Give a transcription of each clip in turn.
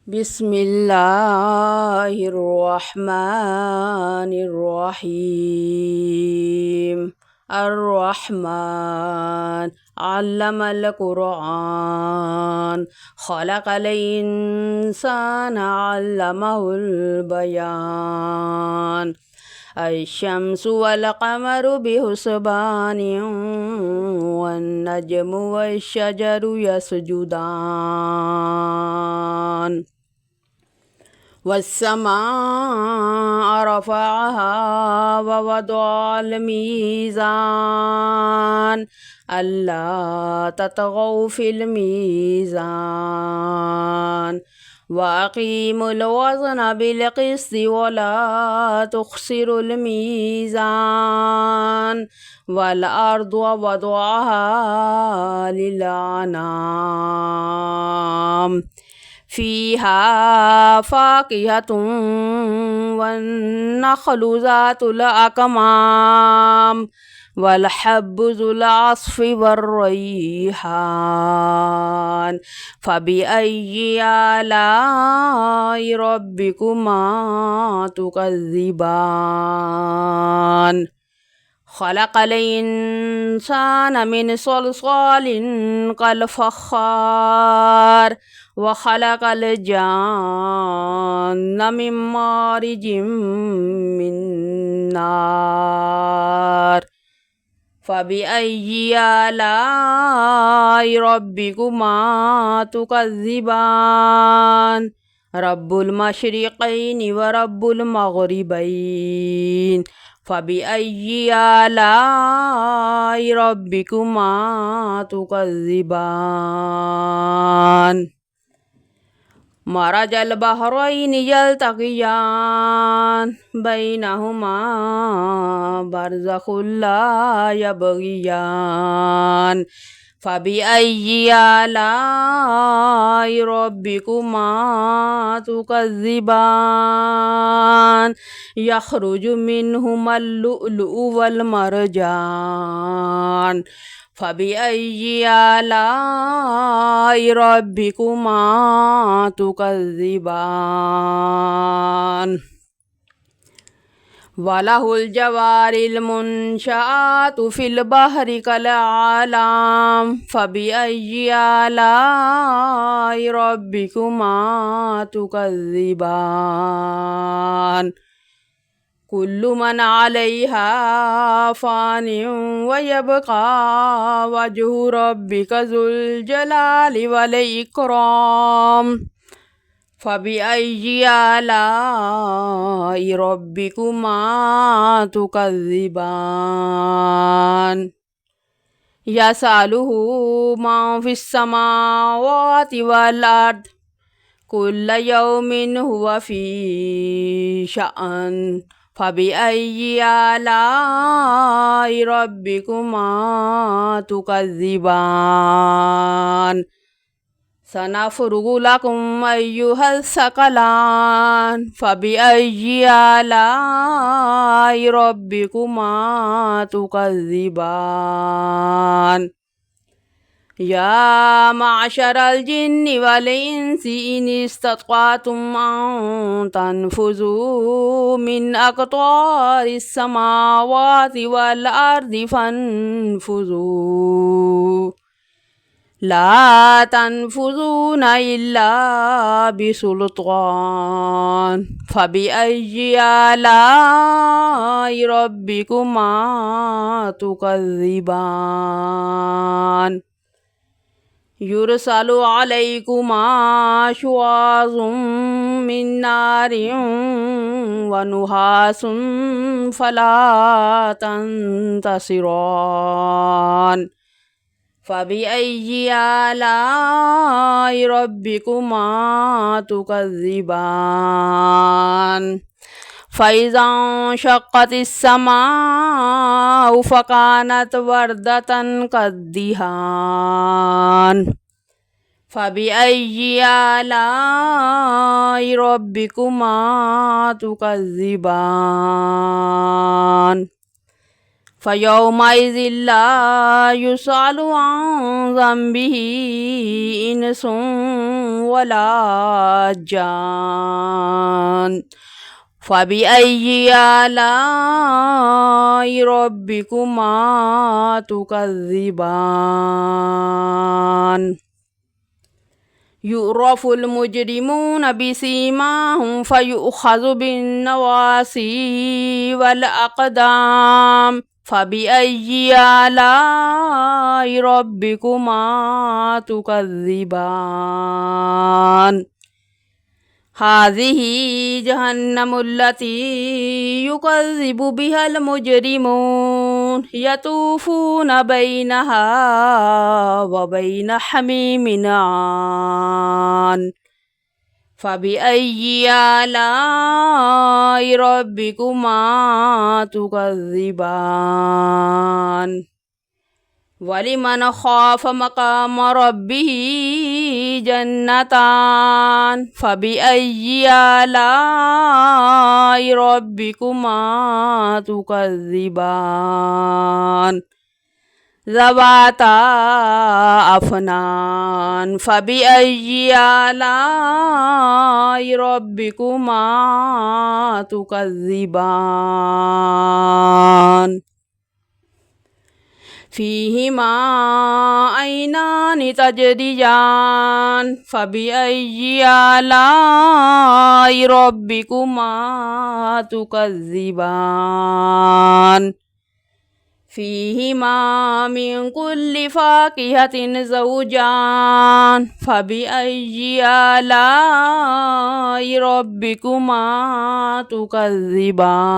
بسم الله الرحمن الرحيم. الرحمن علم القرآن، خلق الإنسان علمه البيان. الشمس والقمر بحسبان، والنجم والشجر يسجدان. والسماء رفعها ووضع الميزان، ألا تطغوا في الميزان، وأقيموا الوزن بالقسط ولا تخسروا الميزان. والأرض وضعها للأنام، فيها فاكهة والنخل ذات الأكمام، والحب ذو العصف والريحان. فبأي آلاء ربكما تكذبان؟ خلق الإنسان من صلصال كالفخار، وخلق الجان من مارج من نار. فبأي آلاء ربكما تكذبان؟ رب المشرقين ورب المغربين، فبأي آلاء ربكما تكذبان؟ مرج البحرين يلتقيان، بينهما برزخ لا يبغيان. فبأي آلاء ربكما تكذبان؟ يخرج منهما اللؤلؤ والمرجان. فبأي آلاء ربكما تكذبان؟ وله الجوار المنشآت في البحر كالأعلام، فبأي آلاء ربكما تكذبان؟ كل من عليها فان، ويبقى وجه ربك ذو الجلال والإكرام. فبأي آلاء ربكما تكذبان؟ يسأله من في السماوات والأرض، كل يوم هو في شأن. فبأي آلاء ربكما تكذبان؟ سنفرغ لكم أيها الثقلان، فبأي آلاء ربكما تكذبان؟ يا معشر الجن والإنس إن استطعتم أن تنفذوا من أقطار السماوات والأرض فانفذوا، لا تنفذون إلا بسلطان. فبأي آلاء ربكما تكذبان؟ يرسل عليكما شواظ من نار ونحاس فلا تنتصران. فبأي آلاء ربكما تكذبان؟ فإذا انشقت السماء فكانت وردة كالدهان. فبأي آلاء ربكما تكذبان؟ فيومئذ لا يسأل عن ذنبه إنس ولا جان فبأي آلاء ربكما تكذبان يعرف المجرمون بسيماهم فيؤخذ بالنواصي والأقدام فبأي آلاء ربكما تكذبان هذه جهنم التي يكذب بها المجرمون يطوفون بينها وبين حميم آن فبأي آلاء ربكما تكذبان ولمن خاف مقام ربه جنتان فبأي آلاء ربكما تكذبان ذواتا أفنان فبأي آلاء ربكما تكذبان فيهما عينان تجريان فبأي آلاء ربكما تكذبان فيهما من كل فاكهة زوجان فبأي آلاء ربكما تكذبان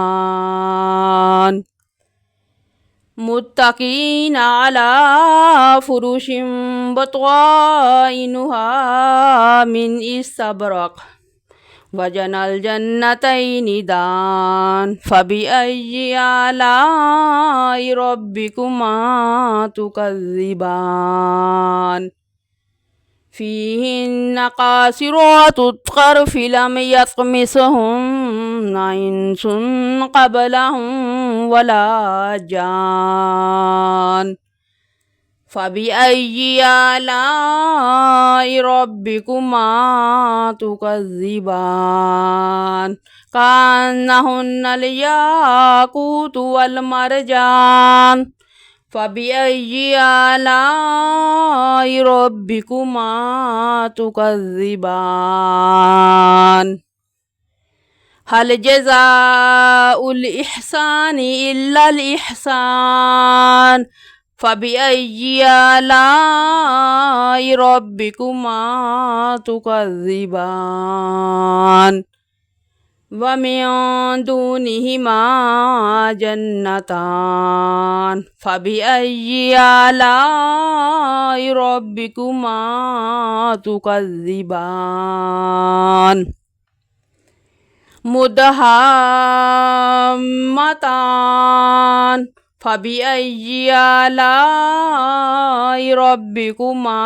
متكئين على فرش بطوائنها من استبرق وجنى الجنتين دان فبأي آلاء ربكما تكذبان فيهن قاصرات الطرف لم يطمسهن إنس قبلهم ولا جان فبأي آلاء ربكما تكذبان كأنهن الياقوت والمرجان فبأي آلاء ربكما تكذبان هل جزاء الإحسان إلا الإحسان فبأي آلاء ربكما تكذبان ومن دونهما جنتان فبأي آلاء ربكما تكذبان مدهامتان فبأي آلاء ربكما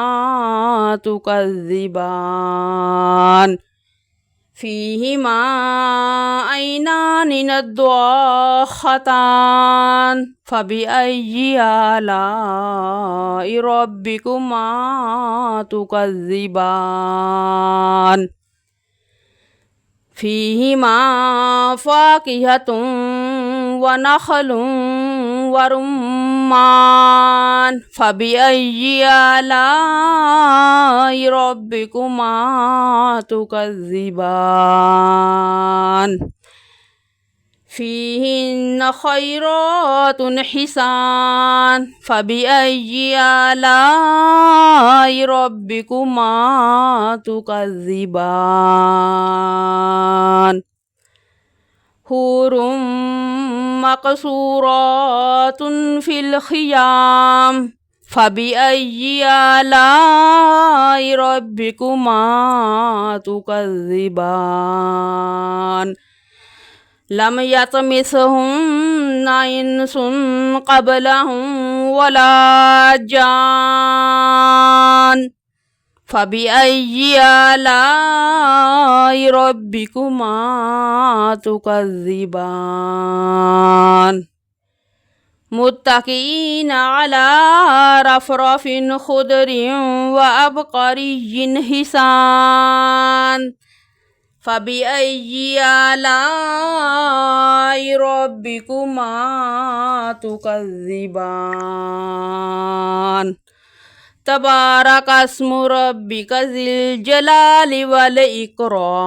تكذبان فيهما عينان نضاختان فبأي آلاء ربكما تكذبان فيهما فاكهة ونخل ورمان فبأي آلاء ربكما تكذبان فيهن خيرات حسان فبأي آلاء ربكما تكذبان حور مقصورات في الخيام فبأي آلاء ربكما تكذبان لم يطمثهن إنس قبلهم ولا جان فبأي آلاء ربكما تكذبان متكئين على رفرف خضر وأبقري حسان فبأي آلاء ربكما تكذبان تبارك اسم ربك ذي الجلال والإكرام.